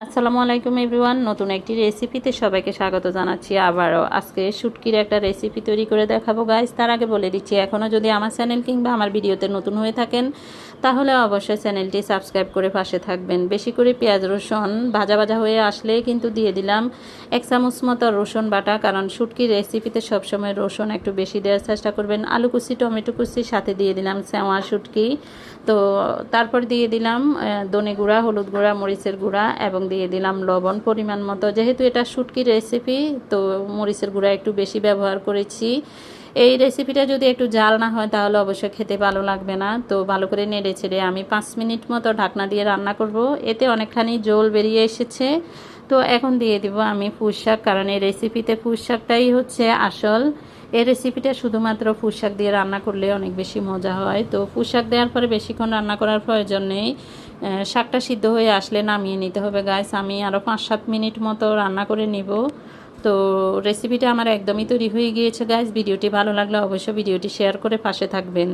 আসসালামু আলাইকুম এভরিওয়ান, নতুন একটি রেসিপিতে সবাইকে স্বাগত জানাচ্ছি। আবারও আজকে শুটকির একটা রেসিপি তৈরি করে দেখাবো গাইস। তার আগে বলে দিচ্ছি, এখনও যদি আমার চ্যানেল কিংবা আমার ভিডিওতে নতুন হয়ে থাকেন তাহলে অবশ্যই চ্যানেলটি সাবস্ক্রাইব করে পাশে থাকবেন। বেশি করে পেঁয়াজ রসুন ভাজা ভাজা হয়ে আসলে কিন্তু দিয়ে দিলাম 1 চামচ মতো রসুন বাটা, কারণ শুটকির রেসিপিতে সবসময় রসুন একটু বেশি দেওয়ার চেষ্টা করবেন। আলু কুচি, টমেটো কুচি, সাথে দিয়ে দিলাম সেওয়া শুটকি। তো তারপর দিয়ে দিলাম ধনে গুঁড়া, হলুদ গুঁড়া, মরিচের গুঁড়া এবং দিয়ে দিলাম লবণ পরিমাণ মতো। যেহেতু এটা শুটকির রেসিপি তো মরিচের গুঁড়া একটু বেশি ব্যবহার করেছি। এই রেসিপিটা যদি একটু জাল না হয় তাহলে অবশ্যই খেতে ভালো লাগবে না। তো ভালো করে নেড়ে ছেড়ে আমি 5 মিনিট মতো ঢাকনা দিয়ে রান্না করব। এতে অনেকখানি জল বেরিয়ে এসেছে। তো এখন দিয়ে দিব আমি পুঁই শাক, কারণ এই রেসিপিতে পুঁই শাকটাই হচ্ছে আসল। এই রেসিপিটা শুধুমাত্র পুঁই শাক দিয়ে রান্না করলে অনেক বেশি মজা হয়। তো পুঁই শাক দেওয়ার পরে বেশিক্ষণ রান্না করার প্রয়োজন নেই। শাকটা সিদ্ধ হয়ে আসলে নামিয়ে নিতে হবে গাইস। আমি আরও 5-7 মিনিট মতো রান্না করে নিব। তো রেসিপিটা আমার একদমই তৈরি হয়ে গিয়েছে গাইস। ভিডিওটি ভালো লাগলে অবশ্যই ভিডিওটি শেয়ার করে পাশে থাকবেন।